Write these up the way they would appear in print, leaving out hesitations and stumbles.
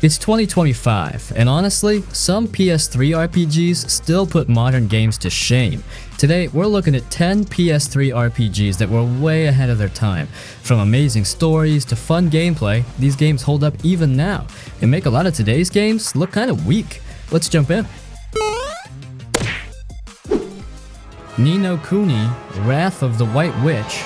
It's 2025, and honestly, some PS3 RPGs still put modern games to shame. Today, we're looking at 10 PS3 RPGs that were way ahead of their time. From amazing stories to fun gameplay, these games hold up even now, and make a lot of today's games look kinda weak. Let's jump in. Ni no Kuni, Wrath of the White Witch.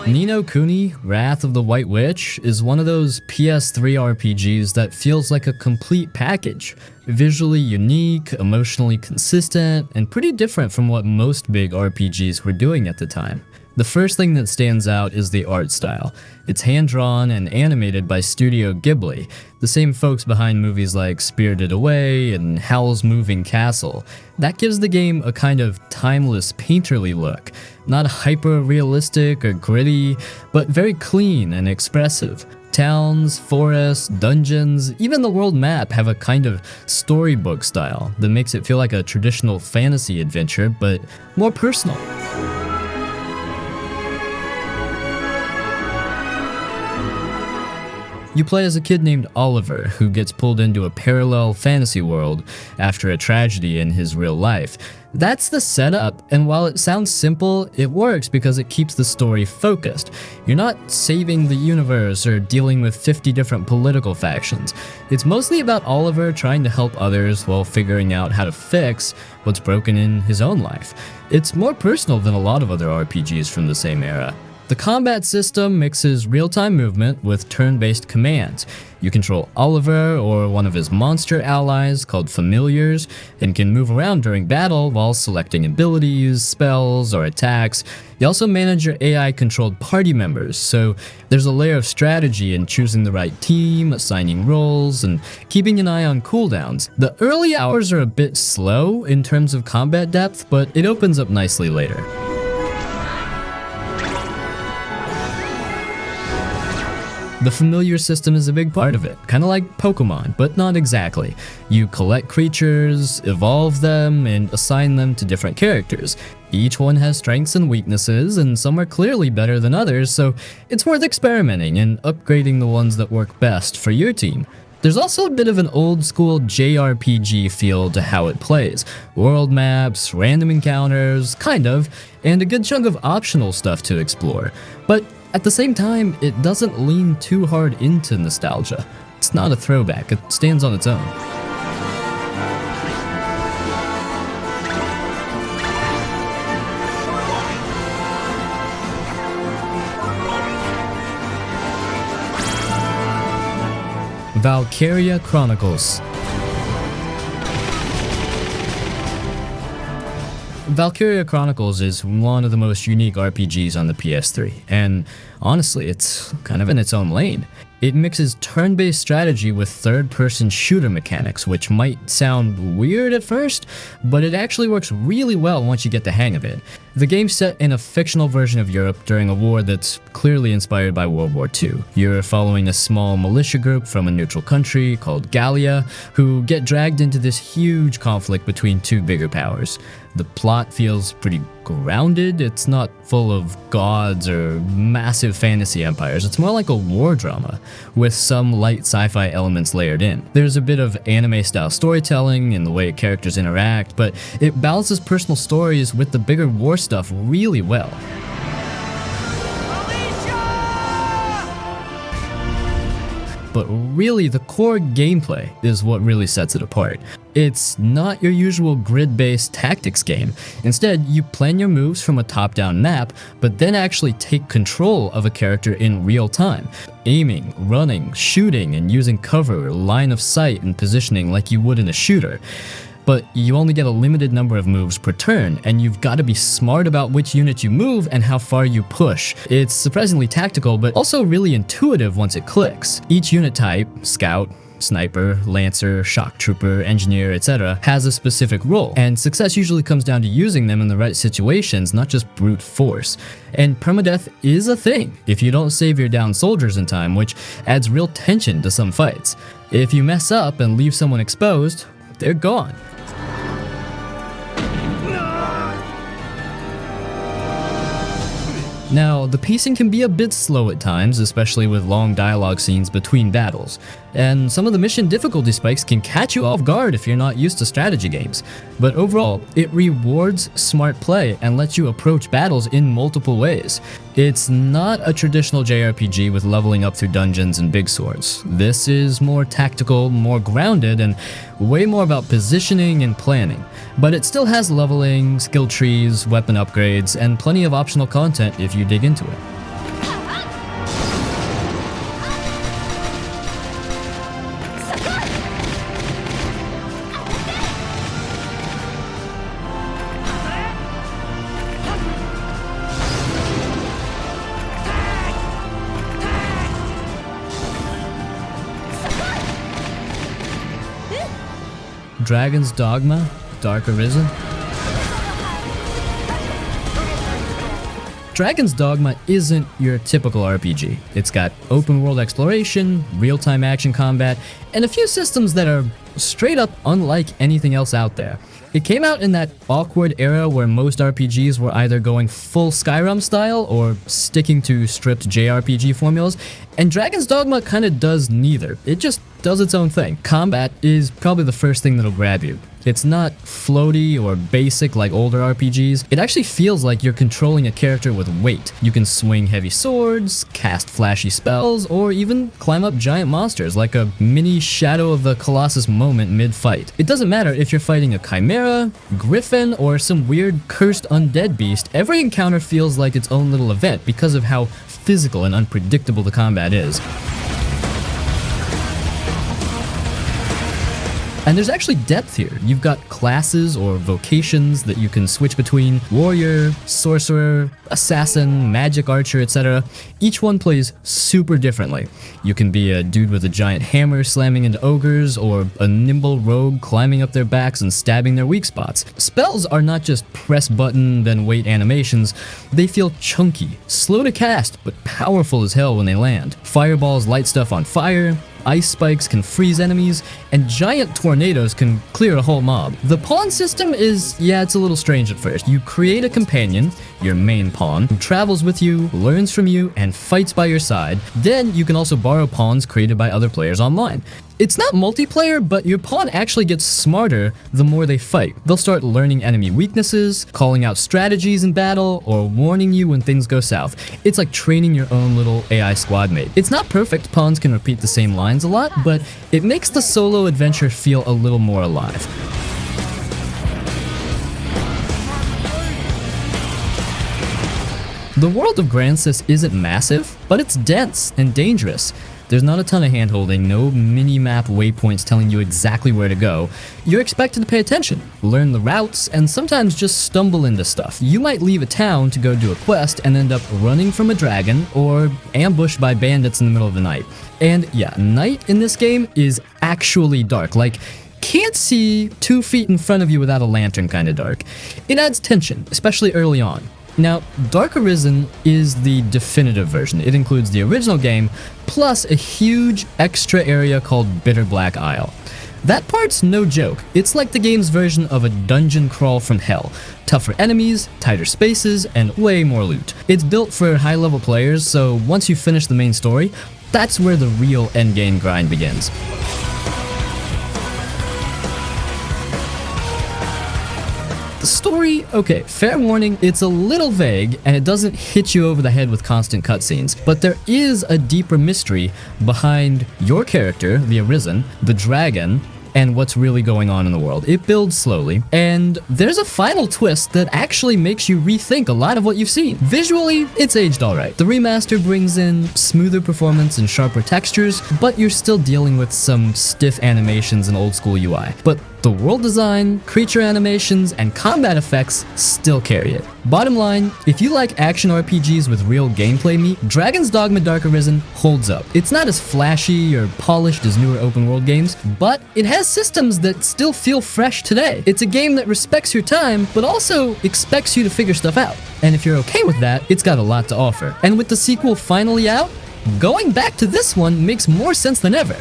Ni no Kuni, Wrath of the White Witch is one of those PS3 RPGs that feels like a complete package. Visually unique, emotionally consistent, and pretty different from what most big RPGs were doing at the time. The first thing that stands out is the art style. It's hand-drawn and animated by Studio Ghibli, the same folks behind movies like Spirited Away and Howl's Moving Castle. That gives the game a kind of timeless, painterly look. Not hyper-realistic or gritty, but very clean and expressive. Towns, forests, dungeons, even the world map have a kind of storybook style that makes it feel like a traditional fantasy adventure, but more personal. You play as a kid named Oliver, who gets pulled into a parallel fantasy world after a tragedy in his real life. That's the setup, and while it sounds simple, it works because it keeps the story focused. You're not saving the universe or dealing with 50 different political factions. It's mostly about Oliver trying to help others while figuring out how to fix what's broken in his own life. It's more personal than a lot of other RPGs from the same era. The combat system mixes real-time movement with turn-based commands. You control Oliver or one of his monster allies called familiars and can move around during battle while selecting abilities, spells, or attacks. You also manage your AI-controlled party members, so there's a layer of strategy in choosing the right team, assigning roles, and keeping an eye on cooldowns. The early hours are a bit slow in terms of combat depth, but it opens up nicely later. The familiar system is a big part of it, kinda like Pokemon, but not exactly. You collect creatures, evolve them, and assign them to different characters. Each one has strengths and weaknesses, and some are clearly better than others, so it's worth experimenting and upgrading the ones that work best for your team. There's also a bit of an old-school JRPG feel to how it plays. World maps, random encounters, kind of, and a good chunk of optional stuff to explore. But at the same time, it doesn't lean too hard into nostalgia. It's not a throwback, it stands on its own. Valkyria Chronicles. Valkyria Chronicles is one of the most unique RPGs on the PS3, and honestly, it's kind of in its own lane. It mixes turn-based strategy with third-person shooter mechanics, which might sound weird at first, but it actually works really well once you get the hang of it. The game's set in a fictional version of Europe during a war that's clearly inspired by World War II. You're following a small militia group from a neutral country called Xillia, who get dragged into this huge conflict between two bigger powers. The plot feels pretty grounded. It's not full of gods or massive fantasy empires. It's more like a war drama, with some light sci-fi elements layered in. There's a bit of anime-style storytelling in the way characters interact, but it balances personal stories with the bigger war stuff really well. But really, the core gameplay is what really sets it apart. It's not your usual grid-based tactics game. Instead, you plan your moves from a top-down map, but then actually take control of a character in real time. Aiming, running, shooting, and using cover, line of sight, and positioning like you would in a shooter. But you only get a limited number of moves per turn, and you've got to be smart about which units you move and how far you push. It's surprisingly tactical, but also really intuitive once it clicks. Each unit type, scout, sniper, lancer, shock trooper, engineer, etc., has a specific role, and success usually comes down to using them in the right situations, not just brute force. And permadeath is a thing if you don't save your downed soldiers in time, which adds real tension to some fights. If you mess up and leave someone exposed, they're gone. Now, the pacing can be a bit slow at times, especially with long dialogue scenes between battles, and some of the mission difficulty spikes can catch you off guard if you're not used to strategy games. But overall, it rewards smart play and lets you approach battles in multiple ways. It's not a traditional JRPG with leveling up through dungeons and big swords. This is more tactical, more grounded, and way more about positioning and planning. But it still has leveling, skill trees, weapon upgrades, and plenty of optional content if you dig into it. Dragon's Dogma, Dark Arisen. Dragon's Dogma isn't your typical RPG. It's got open world exploration, real-time action combat, and a few systems that are straight up unlike anything else out there. It came out in that awkward era where most RPGs were either going full Skyrim style or sticking to stripped JRPG formulas, and Dragon's Dogma kinda does neither. It just does its own thing. Combat is probably the first thing that'll grab you. It's not floaty or basic like older RPGs. It actually feels like you're controlling a character with weight. You can swing heavy swords, cast flashy spells, or even climb up giant monsters like a mini Shadow of the Colossus moment mid-fight. It doesn't matter if you're fighting a chimera, griffin, or some weird cursed undead beast, every encounter feels like its own little event because of how physical and unpredictable the combat is. And there's actually depth here. You've got classes or vocations that you can switch between: warrior, sorcerer, assassin, magic archer, etc. Each one plays super differently. You can be a dude with a giant hammer slamming into ogres, or a nimble rogue climbing up their backs and stabbing their weak spots. Spells are not just press button then wait animations. They feel chunky, slow to cast, but powerful as hell when they land. Fireballs light stuff on fire, ice spikes can freeze enemies, and giant tornadoes can clear a whole mob. The pawn system is, it's a little strange at first. You create a companion, your main pawn, who travels with you, learns from you, and fights by your side. Then you can also borrow pawns created by other players online. It's not multiplayer, but your pawn actually gets smarter the more they fight. They'll start learning enemy weaknesses, calling out strategies in battle, or warning you when things go south. It's like training your own little AI squad mate. It's not perfect, pawns can repeat the same lines a lot, but it makes the solo adventure feel a little more alive. The world of Gransys isn't massive, but it's dense and dangerous. There's not a ton of handholding, no mini-map waypoints telling you exactly where to go. You're expected to pay attention, learn the routes, and sometimes just stumble into stuff. You might leave a town to go do a quest and end up running from a dragon or ambushed by bandits in the middle of the night. And night in this game is actually dark, like can't see 2 feet in front of you without a lantern kind of dark. It adds tension, especially early on. Now, Dark Arisen is the definitive version. It includes the original game, plus a huge extra area called Bitter Black Isle. That part's no joke. It's like the game's version of a dungeon crawl from hell. Tougher enemies, tighter spaces, and way more loot. It's built for high-level players, so once you finish the main story, that's where the real endgame grind begins. The story, okay, fair warning, it's a little vague and it doesn't hit you over the head with constant cutscenes, but there is a deeper mystery behind your character, the Arisen, the dragon, and what's really going on in the world. It builds slowly, and there's a final twist that actually makes you rethink a lot of what you've seen. Visually, it's aged alright. The remaster brings in smoother performance and sharper textures, but you're still dealing with some stiff animations and old school UI. But the world design, creature animations, and combat effects still carry it. Bottom line, if you like action RPGs with real gameplay meat, Dragon's Dogma Dark Arisen holds up. It's not as flashy or polished as newer open world games, but it has systems that still feel fresh today. It's a game that respects your time, but also expects you to figure stuff out. And if you're okay with that, it's got a lot to offer. And with the sequel finally out, going back to this one makes more sense than ever.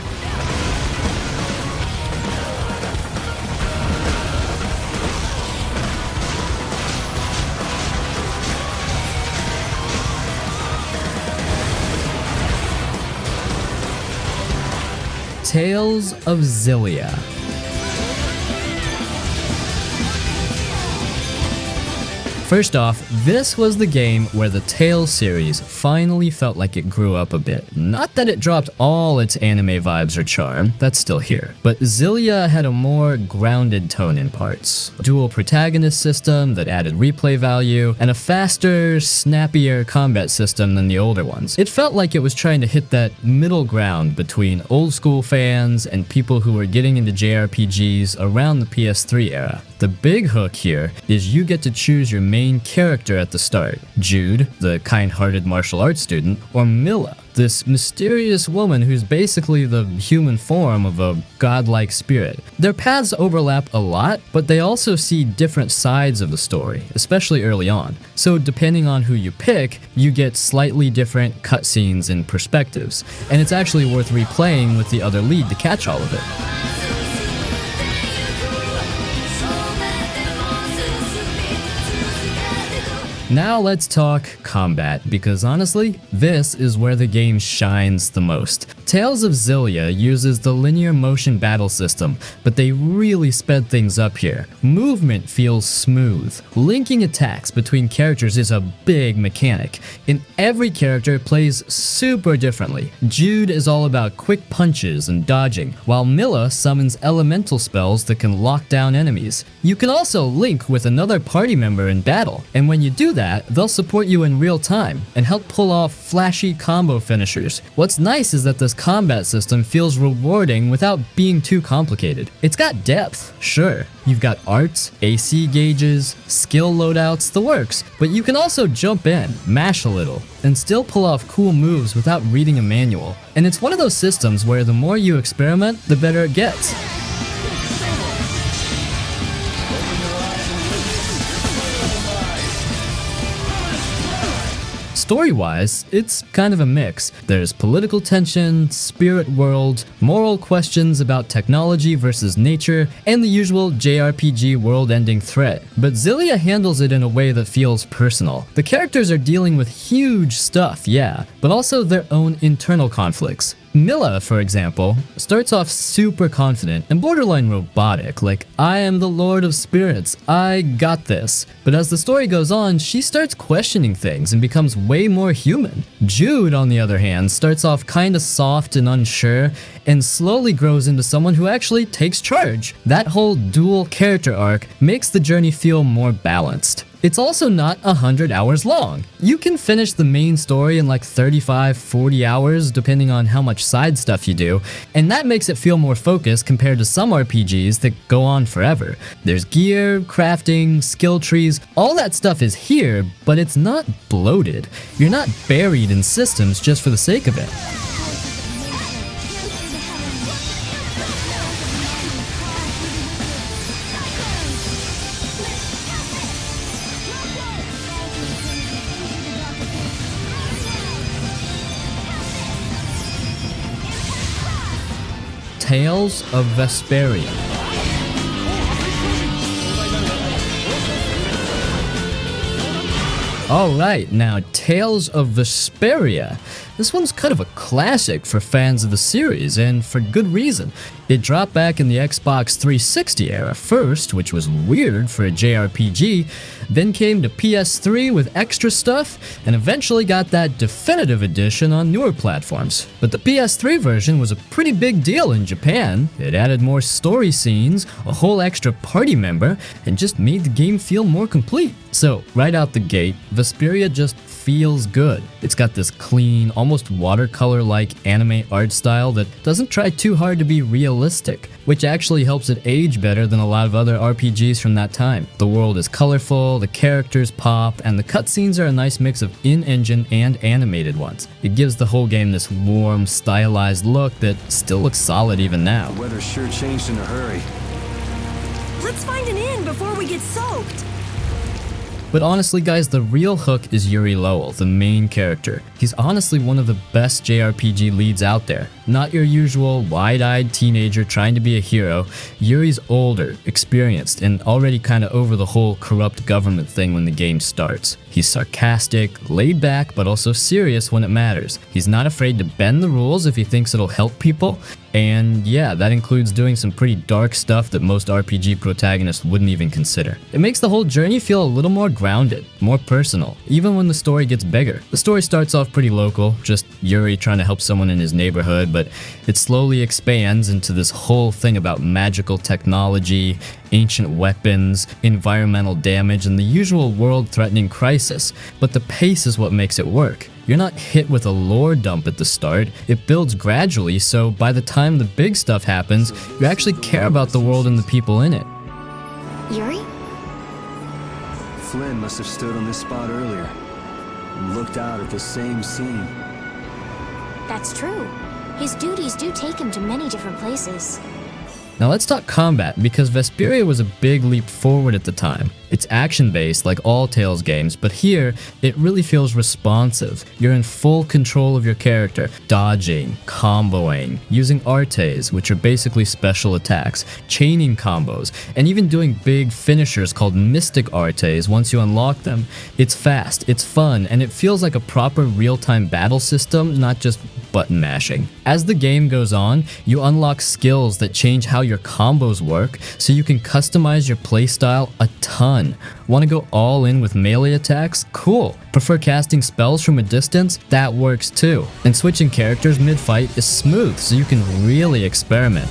Tales of Xillia. First off, this was the game where the Tales series finally felt like it grew up a bit. Not that it dropped all its anime vibes or charm, that's still here, but Xillia had a more grounded tone in parts. Dual protagonist system that added replay value, and a faster, snappier combat system than the older ones. It felt like it was trying to hit that middle ground between old school fans and people who were getting into JRPGs around the PS3 era. The big hook here is you get to choose your main character at the start. Jude, the kind-hearted martial arts student, or Milla, this mysterious woman who's basically the human form of a godlike spirit. Their paths overlap a lot, but they also see different sides of the story, especially early on. So depending on who you pick, you get slightly different cutscenes and perspectives, and it's actually worth replaying with the other lead to catch all of it. Now let's talk combat, because honestly, this is where the game shines the most. Tales of Xillia uses the linear motion battle system, but they really sped things up here. Movement feels smooth. Linking attacks between characters is a big mechanic, and every character plays super differently. Jude is all about quick punches and dodging, while Milla summons elemental spells that can lock down enemies. You can also link with another party member in battle, and when you do that, they'll support you in real time and help pull off flashy combo finishers. What's nice is that this combat system feels rewarding without being too complicated. It's got depth, sure. You've got arts, AC gauges, skill loadouts, the works, but you can also jump in, mash a little, and still pull off cool moves without reading a manual. And it's one of those systems where the more you experiment, the better it gets. Story-wise, it's kind of a mix. There's political tension, spirit world, moral questions about technology versus nature, and the usual JRPG world-ending threat. But Xillia handles it in a way that feels personal. The characters are dealing with huge stuff, yeah, but also their own internal conflicts. Milla, for example, starts off super confident and borderline robotic, like, I am the Lord of Spirits, I got this. But as the story goes on, she starts questioning things and becomes way more human. Jude, on the other hand, starts off kinda soft and unsure, and slowly grows into someone who actually takes charge. That whole dual character arc makes the journey feel more balanced. It's also not 100 hours long. You can finish the main story in like 35-40 hours depending on how much side stuff you do, and that makes it feel more focused compared to some RPGs that go on forever. There's gear, crafting, skill trees, all that stuff is here, but it's not bloated. You're not buried in systems just for the sake of it. Tales of Vesperia. Alright, now Tales of Vesperia. This one's kind of a classic for fans of the series, and for good reason. It dropped back in the Xbox 360 era first, which was weird for a JRPG, then came to PS3 with extra stuff, and eventually got that definitive edition on newer platforms. But the PS3 version was a pretty big deal in Japan. It added more story scenes, a whole extra party member, and just made the game feel more complete. So, right out the gate, Vesperia just feels good. It's got this clean, almost watercolor-like anime art style that doesn't try too hard to be realistic, which actually helps it age better than a lot of other RPGs from that time. The world is colorful, the characters pop, and the cutscenes are a nice mix of in-engine and animated ones. It gives the whole game this warm, stylized look that still looks solid even now. The weather sure changed in a hurry. Let's find an inn before we get soaked. But honestly guys, the real hook is Yuri Lowell, the main character. He's honestly one of the best JRPG leads out there. Not your usual wide-eyed teenager trying to be a hero. Yuri's older, experienced, and already kinda over the whole corrupt government thing when the game starts. He's sarcastic, laid back, but also serious when it matters. He's not afraid to bend the rules if he thinks it'll help people. And yeah, that includes doing some pretty dark stuff that most RPG protagonists wouldn't even consider. It makes the whole journey feel a little more grounded, more personal, even when the story gets bigger. The story starts off pretty local, just Yuri trying to help someone in his neighborhood, but it slowly expands into this whole thing about magical technology, ancient weapons, environmental damage, and the usual world-threatening crisis. But the pace is what makes it work. You're not hit with a lore dump at the start, it builds gradually, so by the time the big stuff happens, you actually care about the world and the people in it. Yuri? Flynn must have stood on this spot earlier and looked out at the same scene. That's true. His duties do take him to many different places. Now let's talk combat, because Vesperia was a big leap forward at the time. It's action-based like all Tales games, but here, it really feels responsive. You're in full control of your character, dodging, comboing, using artes, which are basically special attacks, chaining combos, and even doing big finishers called mystic artes once you unlock them. It's fast, it's fun, and it feels like a proper real-time battle system, not just button mashing. As the game goes on, you unlock skills that change how your combos work, so you can customize your playstyle a ton. Want to go all in with melee attacks? Cool. Prefer casting spells from a distance? That works too. And switching characters mid-fight is smooth, so you can really experiment.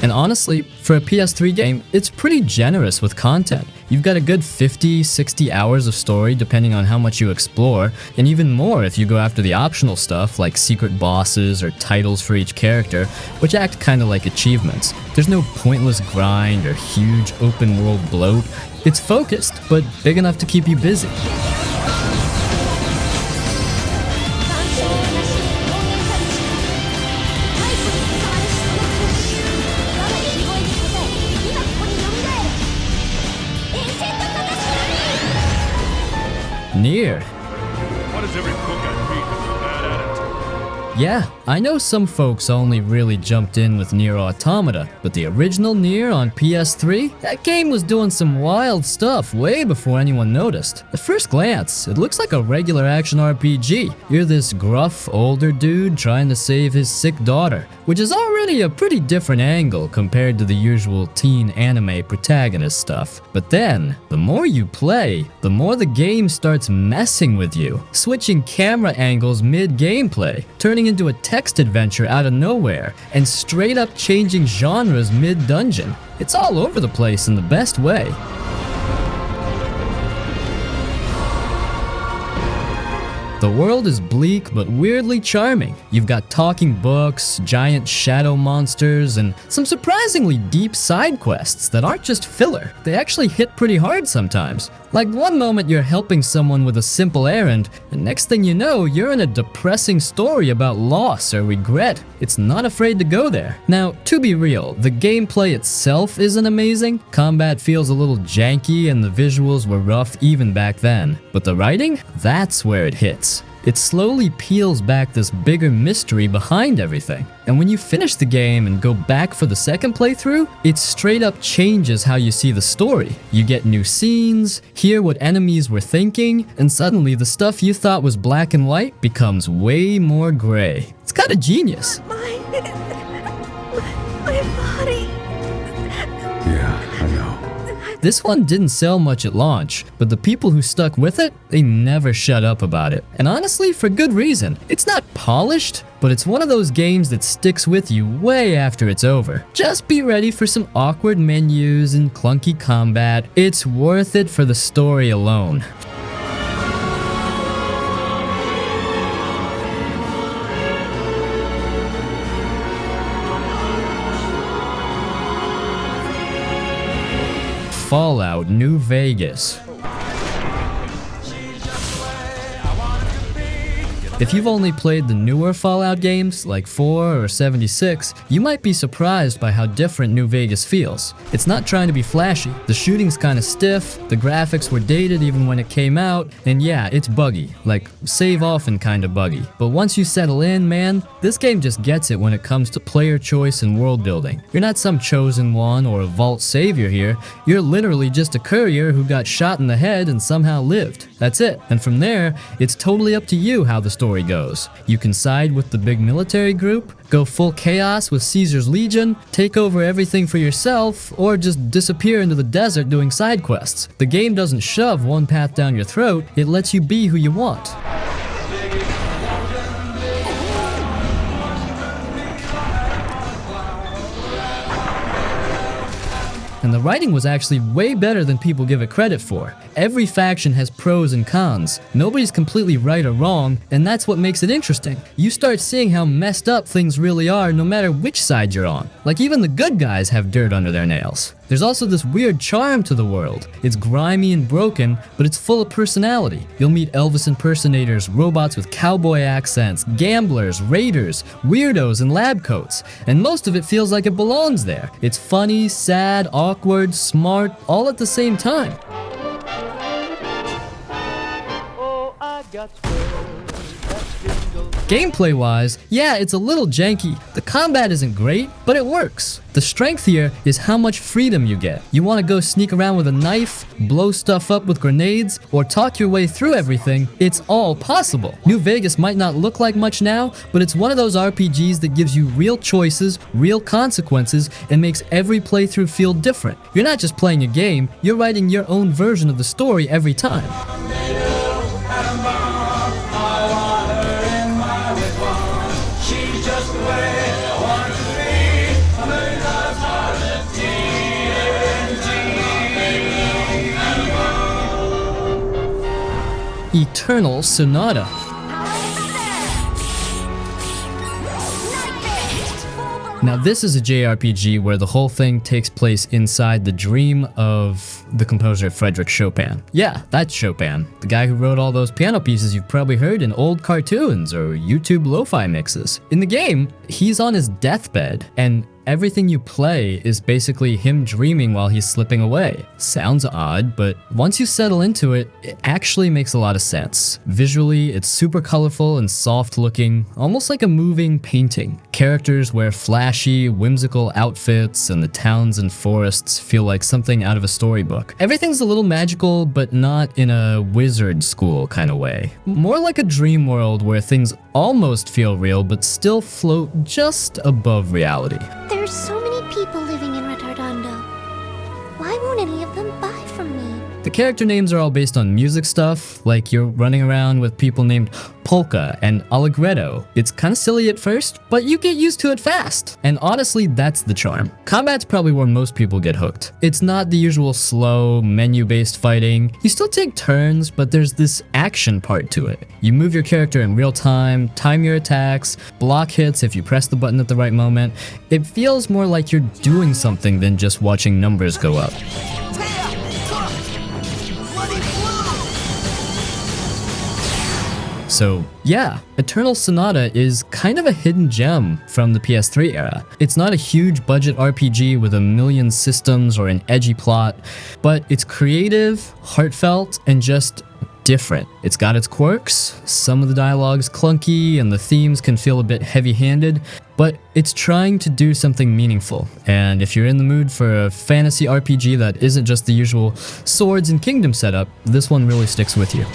And honestly, for a PS3 game, it's pretty generous with content. You've got a good 50, 60 hours of story depending on how much you explore, and even more if you go after the optional stuff like secret bosses or titles for each character, which act kinda like achievements. There's no pointless grind or huge open world bloat. It's focused, but big enough to keep you busy. Nier. Why does every book I read have a bad attitude? Yeah, I know some folks only really jumped in with Nier Automata, but the original Nier on PS3? That game was doing some wild stuff way before anyone noticed. At first glance, it looks like a regular action RPG. You're this gruff, older dude trying to save his sick daughter, which is already a pretty different angle compared to the usual teen anime protagonist stuff. But then, the more you play, the more the game starts messing with you, switching camera angles mid-gameplay, turning into a text adventure out of nowhere, and straight up changing genres mid-dungeon. It's all over the place in the best way. The world is bleak but weirdly charming. You've got talking books, giant shadow monsters, and some surprisingly deep side quests that aren't just filler. They actually hit pretty hard sometimes. Like one moment you're helping someone with a simple errand, and next thing you know, you're in a depressing story about loss or regret. It's not afraid to go there. Now, to be real, the gameplay itself isn't amazing. Combat feels a little janky and the visuals were rough even back then. But the writing? That's where it hits. It slowly peels back this bigger mystery behind everything. And when you finish the game and go back for the second playthrough, it straight up changes how you see the story. You get new scenes, hear what enemies were thinking, and suddenly the stuff you thought was black and white becomes way more gray. It's kinda genius. My body. Yeah, I know. This one didn't sell much at launch, but the people who stuck with it, they never shut up about it. And honestly, for good reason. It's not polished, but it's one of those games that sticks with you way after it's over. Just be ready for some awkward menus and clunky combat. It's worth it for the story alone. Fallout New Vegas. If you've only played the newer Fallout games, like 4 or 76, you might be surprised by how different New Vegas feels. It's not trying to be flashy, the shooting's kinda stiff, the graphics were dated even when it came out, and yeah, it's buggy, like save often kinda buggy. But once you settle in, man, this game just gets it when it comes to player choice and world building. You're not some chosen one or a vault savior here, you're literally just a courier who got shot in the head and somehow lived. That's it. And from there, it's totally up to you how the story goes. You can side with the big military group, go full chaos with Caesar's Legion, take over everything for yourself, or just disappear into the desert doing side quests. The game doesn't shove one path down your throat, it lets you be who you want. And the writing was actually way better than people give it credit for. Every faction has pros and cons. Nobody's completely right or wrong, and that's what makes it interesting. You start seeing how messed up things really are no matter which side you're on. Like even the good guys have dirt under their nails. There's also this weird charm to the world. It's grimy and broken, but it's full of personality. You'll meet Elvis impersonators, robots with cowboy accents, gamblers, raiders, weirdos, and lab coats. And most of it feels like it belongs there. It's funny, sad, awkward, smart, all at the same time. Gameplay-wise, yeah, it's a little janky. The combat isn't great, but it works. The strength here is how much freedom you get. You want to go sneak around with a knife, blow stuff up with grenades, or talk your way through everything, it's all possible. New Vegas might not look like much now, but it's one of those RPGs that gives you real choices, real consequences, and makes every playthrough feel different. You're not just playing a game, you're writing your own version of the story every time. Eternal Sonata. Now this is a JRPG where the whole thing takes place inside the dream of the composer Frédéric Chopin. Yeah, that's Chopin, the guy who wrote all those piano pieces you've probably heard in old cartoons or YouTube lo-fi mixes. In the game, he's on his deathbed, and everything you play is basically him dreaming while he's slipping away. Sounds odd, but once you settle into it, it actually makes a lot of sense. Visually, it's super colorful and soft looking, almost like a moving painting. Characters wear flashy, whimsical outfits, and the towns and forests feel like something out of a storybook. Everything's a little magical, but not in a wizard school kind of way. More like a dream world where things almost feel real, but still float just above reality. There's so many people living in Retardondo. Why won't any of them buy from me? The character names are all based on music stuff, like you're running around with people named Polka and Allegretto. It's kinda silly at first, but you get used to it fast. And honestly, that's the charm. Combat's probably where most people get hooked. It's not the usual slow, menu-based fighting. You still take turns, but there's this action part to it. You move your character in real time your attacks, block hits if you press the button at the right moment. It feels more like you're doing something than just watching numbers go up. So yeah, Eternal Sonata is kind of a hidden gem from the PS3 era. It's not a huge budget RPG with a million systems or an edgy plot, but it's creative, heartfelt, and just different. It's got its quirks, some of the dialogue's clunky and the themes can feel a bit heavy-handed, but it's trying to do something meaningful. And if you're in the mood for a fantasy RPG that isn't just the usual swords and kingdom setup, this one really sticks with you.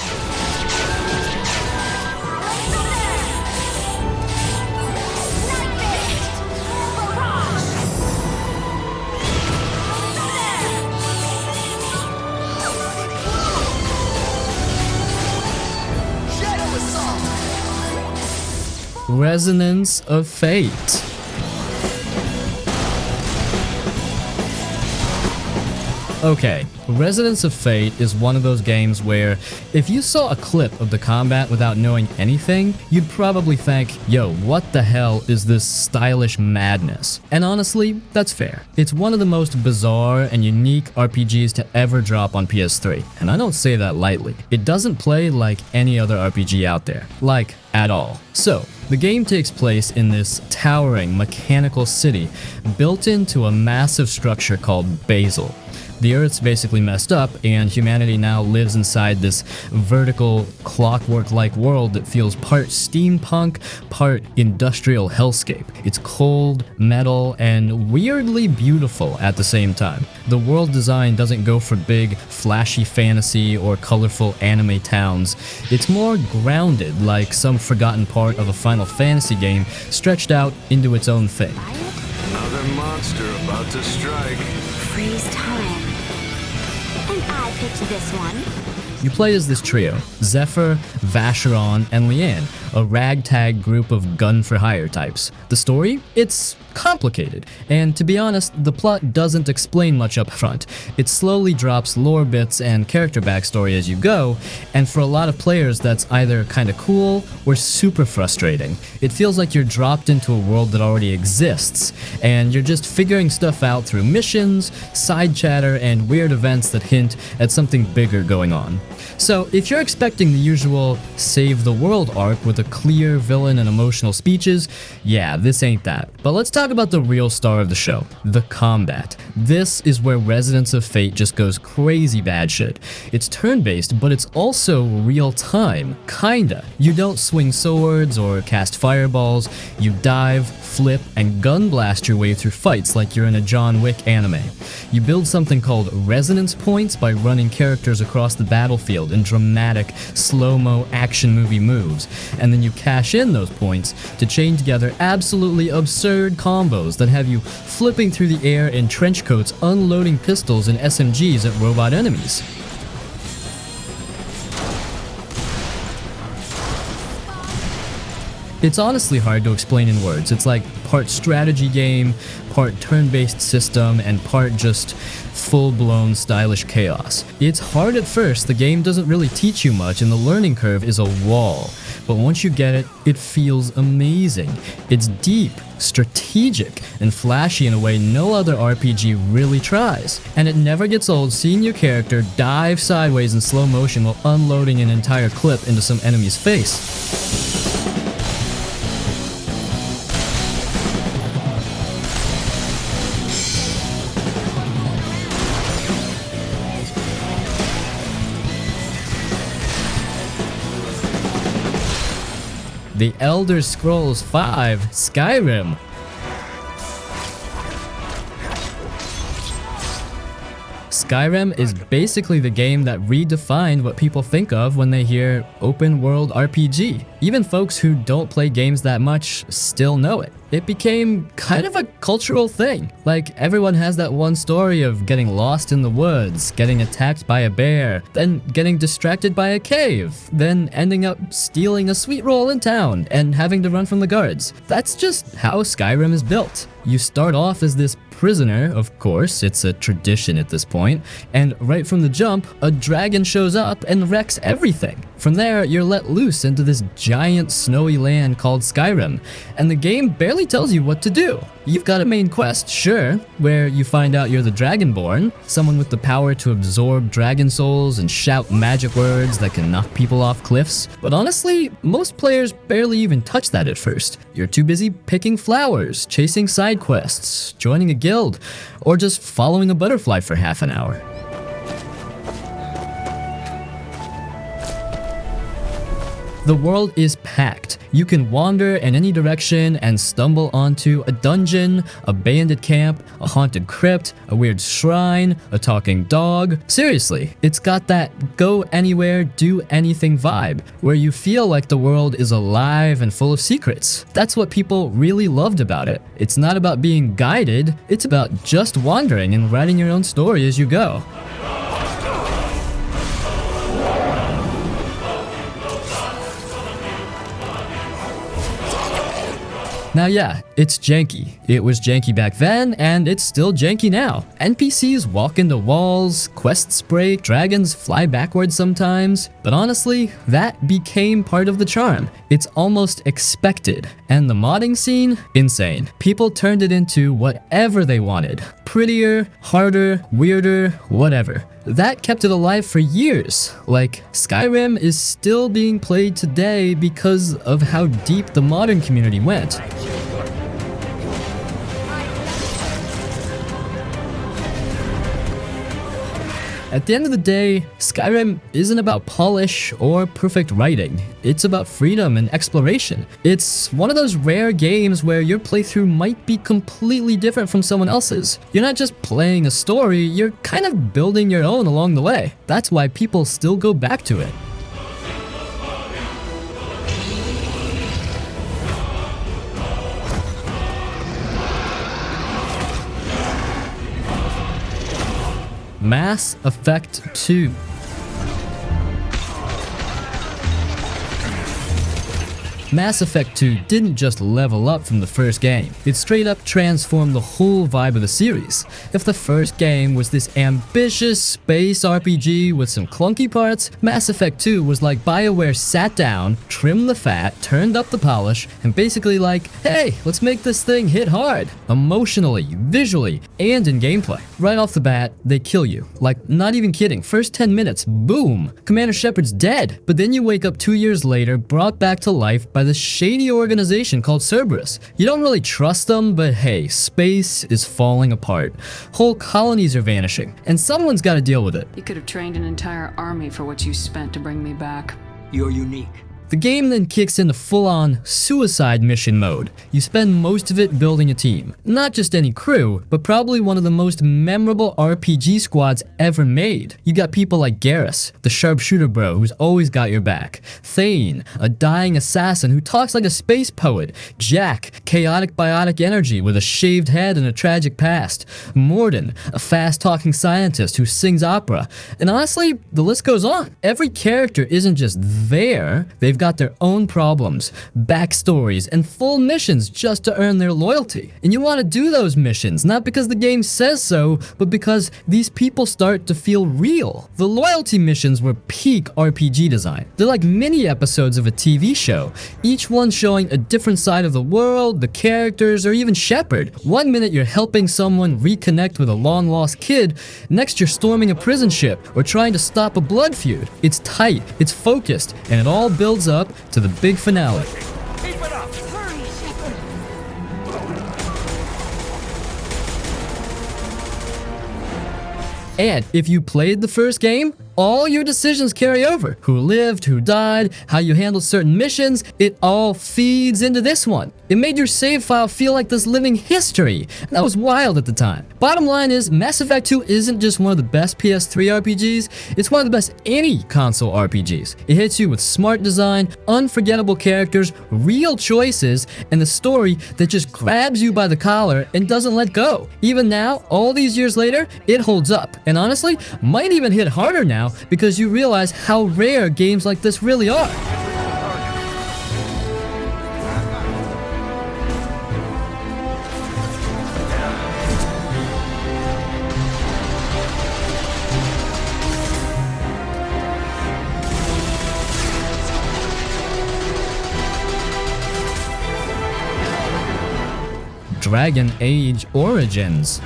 Resonance of Fate. Okay, Resonance of Fate is one of those games where if you saw a clip of the combat without knowing anything, you'd probably think, yo, what the hell is this stylish madness? And honestly, that's fair. It's one of the most bizarre and unique RPGs to ever drop on PS3, and I don't say that lightly. It doesn't play like any other RPG out there, like at all. So, the game takes place in this towering mechanical city built into a massive structure called Basel. The Earth's basically messed up, and humanity now lives inside this vertical, clockwork-like world that feels part steampunk, part industrial hellscape. It's cold, metal, and weirdly beautiful at the same time. The world design doesn't go for big, flashy fantasy or colorful anime towns. It's more grounded, like some forgotten part of a Final Fantasy game stretched out into its own thing. Another monster about to strike. Freeze time. And I picked this one. You play as this trio, Zephyr, Vacheron, and Leanne, a ragtag group of gun-for-hire types. The story? It's complicated, and to be honest, the plot doesn't explain much up front. It slowly drops lore bits and character backstory as you go, and for a lot of players that's either kinda cool or super frustrating. It feels like you're dropped into a world that already exists, and you're just figuring stuff out through missions, side chatter, and weird events that hint at something bigger going on. So, if you're expecting the usual save the world arc with a clear villain and emotional speeches, yeah, this ain't that. But let's talk about the real star of the show, the combat. This is where Resonance of Fate just goes crazy bad shit. It's turn-based, but it's also real-time, kinda. You don't swing swords or cast fireballs, you dive, flip, and gun blast your way through fights like you're in a John Wick anime. You build something called resonance points by running characters across the battlefield in dramatic, slow-mo action movie moves, and then you cash in those points to chain together absolutely absurd combos that have you flipping through the air in trench coats, unloading pistols and SMGs at robot enemies. It's honestly hard to explain in words. It's like part strategy game, part turn-based system, and part just full-blown stylish chaos. It's hard at first, the game doesn't really teach you much, and the learning curve is a wall. But once you get it, it feels amazing. It's deep, strategic, and flashy in a way no other RPG really tries. And it never gets old seeing your character dive sideways in slow motion while unloading an entire clip into some enemy's face. The Elder Scrolls V Skyrim. Skyrim is basically the game that redefined what people think of when they hear open world RPG. Even folks who don't play games that much still know it. It became kind of a cultural thing. Like, everyone has that one story of getting lost in the woods, getting attacked by a bear, then getting distracted by a cave, then ending up stealing a sweet roll in town and having to run from the guards. That's just how Skyrim is built. You start off as this prisoner, of course, it's a tradition at this point, and right from the jump, a dragon shows up and wrecks everything. From there, you're let loose into this giant snowy land called Skyrim, and the game barely tells you what to do. You've got a main quest, sure, where you find out you're the Dragonborn, someone with the power to absorb dragon souls and shout magic words that can knock people off cliffs. But honestly, most players barely even touch that at first. You're too busy picking flowers, chasing side quests, joining a guild, or just following a butterfly for half an hour. The world is packed. You can wander in any direction and stumble onto a dungeon, a bandit camp, a haunted crypt, a weird shrine, a talking dog. Seriously, it's got that go anywhere, do anything vibe, where you feel like the world is alive and full of secrets. That's what people really loved about it. It's not about being guided, it's about just wandering and writing your own story as you go. Now yeah, It's janky. It was janky back then, and it's still janky now. NPCs walk into walls, quests break, dragons fly backwards sometimes, but honestly, that became part of the charm. It's almost expected. And the modding scene? Insane. People turned it into whatever they wanted. Prettier, harder, weirder, whatever. That kept it alive for years. Like, Skyrim is still being played today because of how deep the modern community went. At the end of the day, Skyrim isn't about polish or perfect writing. It's about freedom and exploration. It's one of those rare games where your playthrough might be completely different from someone else's. You're not just playing a story, you're kind of building your own along the way. That's why people still go back to it. Mass Effect 2. Mass Effect 2 didn't just level up from the first game, it straight up transformed the whole vibe of the series. If the first game was this ambitious space RPG with some clunky parts, Mass Effect 2 was like BioWare sat down, trimmed the fat, turned up the polish, and basically like, hey, let's make this thing hit hard. Emotionally, visually, and in gameplay. Right off the bat, they kill you. Like, not even kidding, first 10 minutes, boom! Commander Shepard's dead. But then you wake up 2 years later, brought back to life by this shady organization called Cerberus. You don't really trust them, but hey, space is falling apart. Whole colonies are vanishing, and someone's gotta deal with it. You could have trained an entire army for what you spent to bring me back. You're unique. The game then kicks into full-on suicide mission mode. You spend most of it building a team. Not just any crew, but probably one of the most memorable RPG squads ever made. You got people like Garrus, the sharpshooter bro who's always got your back. Thane, a dying assassin who talks like a space poet. Jack, chaotic biotic energy with a shaved head and a tragic past. Morden, a fast-talking scientist who sings opera. And honestly, the list goes on. Every character isn't just there, they've got their own problems, backstories, and full missions just to earn their loyalty. And you want to do those missions, not because the game says so, but because these people start to feel real. The loyalty missions were peak RPG design. They're like mini episodes of a TV show, each one showing a different side of the world, the characters, or even Shepard. One minute you're helping someone reconnect with a long-lost kid, next you're storming a prison ship or trying to stop a blood feud. It's tight, it's focused, and it all builds up to the big finale. Keep it up! And if you played the first game, all your decisions carry over. Who lived, who died, how you handled certain missions, it all feeds into this one. It made your save file feel like this living history. And that was wild at the time. Bottom line is, Mass Effect 2 isn't just one of the best PS3 RPGs, it's one of the best any console RPGs. It hits you with smart design, unforgettable characters, real choices, and the story that just grabs you by the collar and doesn't let go. Even now, all these years later, it holds up. And honestly, might even hit harder now because you realize how rare games like this really are. Dragon Age Origins.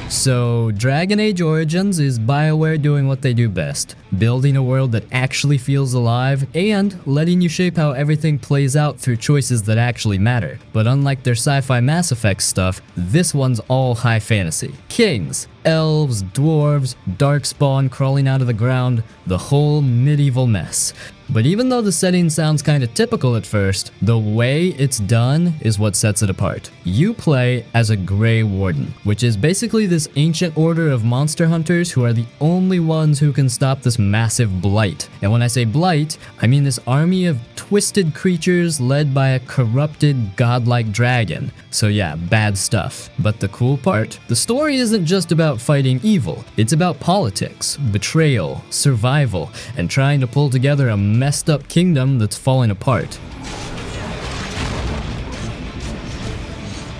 So, Dragon Age Origins is BioWare doing what they do best, building a world that actually feels alive and letting you shape how everything plays out through choices that actually matter. But unlike their sci-fi Mass Effect stuff, this one's all high fantasy. Kings, elves, dwarves, darkspawn crawling out of the ground, the whole medieval mess. But even though the setting sounds kinda typical at first, the way it's done is what sets it apart. You play as a Grey Warden, which is basically this ancient order of monster hunters who are the only ones who can stop this massive blight. And when I say blight, I mean this army of twisted creatures led by a corrupted godlike dragon. So yeah, bad stuff. But the cool part? The story isn't just about about fighting evil. It's about politics, betrayal, survival, and trying to pull together a messed up kingdom that's falling apart.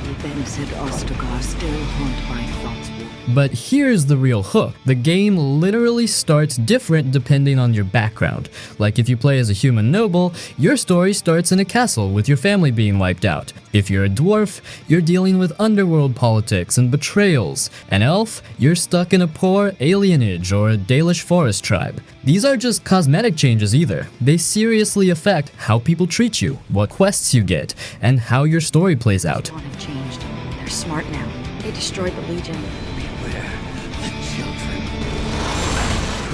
The events at Ostagar still haunt my thoughts. But here's the real hook. The game literally starts different depending on your background. Like if you play as a human noble, your story starts in a castle with your family being wiped out. If you're a dwarf, you're dealing with underworld politics and betrayals. An elf, you're stuck in a poor alienage or a Dalish forest tribe. These aren't just cosmetic changes either. They seriously affect how people treat you, what quests you get, and how your story plays out. Dawn have changed. They're smart now. They destroyed the Legion.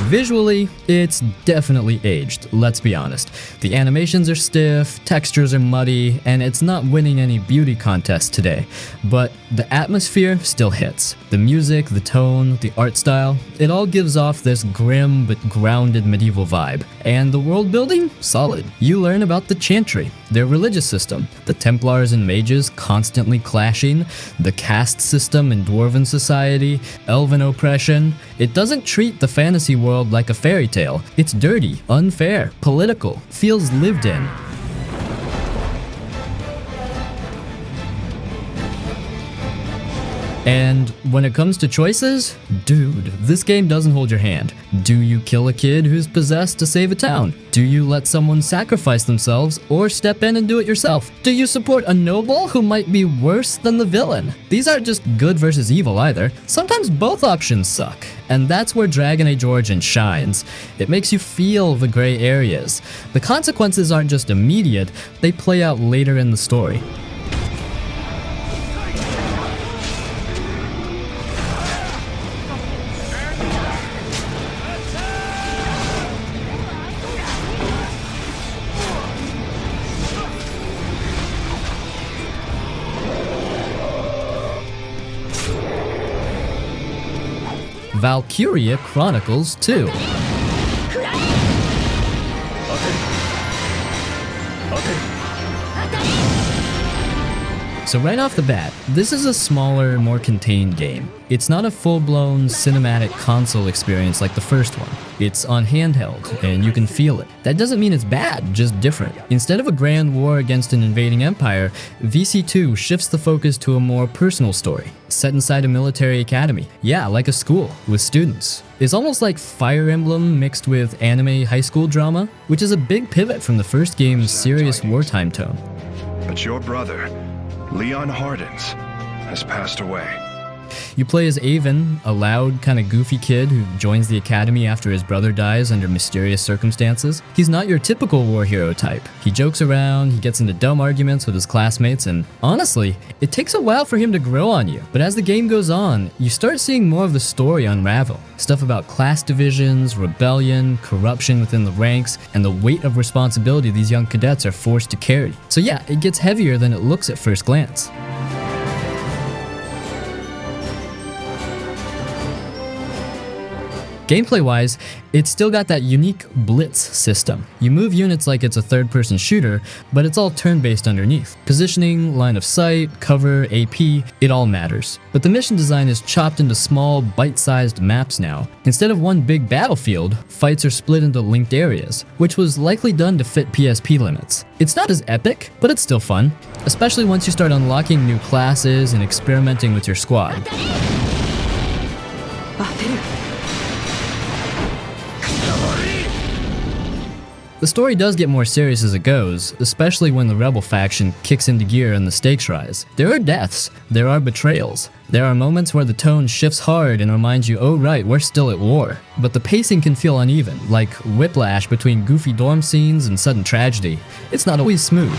Visually, it's definitely aged, let's be honest. The animations are stiff, textures are muddy, and it's not winning any beauty contests today. But the atmosphere still hits. The music, the tone, the art style, it all gives off this grim but grounded medieval vibe. And the world building? Solid. You learn about the Chantry, their religious system, the Templars and mages constantly clashing, the caste system in Dwarven society, elven oppression. It doesn't treat the fantasy world like a fairy tale. It's dirty, unfair, political, feels lived in. And when it comes to choices, dude, this game doesn't hold your hand. Do you kill a kid who's possessed to save a town? Do you let someone sacrifice themselves or step in and do it yourself? Do you support a noble who might be worse than the villain? These aren't just good versus evil either. Sometimes both options suck. And that's where Dragon Age Origins shines. It makes you feel the gray areas. The consequences aren't just immediate, they play out later in the story. Valkyria Chronicles 2. So right off the bat, this is a smaller, more contained game. It's not a full-blown cinematic console experience like the first one. It's on handheld, and you can feel it. That doesn't mean it's bad, just different. Instead of a grand war against an invading empire, VC2 shifts the focus to a more personal story, set inside a military academy. Yeah, like a school, with students. It's almost like Fire Emblem mixed with anime high school drama, which is a big pivot from the first game's serious wartime tone. But your brother, Leon Hardens, has passed away. You play as Avon, a loud, kind of goofy kid who joins the academy after his brother dies under mysterious circumstances. He's not your typical war hero type. He jokes around, he gets into dumb arguments with his classmates, and honestly, it takes a while for him to grow on you. But as the game goes on, you start seeing more of the story unravel. Stuff about class divisions, rebellion, corruption within the ranks, and the weight of responsibility these young cadets are forced to carry. So yeah, it gets heavier than it looks at first glance. Gameplay-wise, it's still got that unique blitz system. You move units like it's a third-person shooter, but it's all turn-based underneath. Positioning, line of sight, cover, AP, it all matters. But the mission design is chopped into small, bite-sized maps now. Instead of one big battlefield, fights are split into linked areas, which was likely done to fit PSP limits. It's not as epic, but it's still fun, especially once you start unlocking new classes and experimenting with your squad. The story does get more serious as it goes, especially when the rebel faction kicks into gear and the stakes rise. There are deaths, there are betrayals, there are moments where the tone shifts hard and reminds you, oh right, we're still at war. But the pacing can feel uneven, like whiplash between goofy dorm scenes and sudden tragedy. It's not always smooth.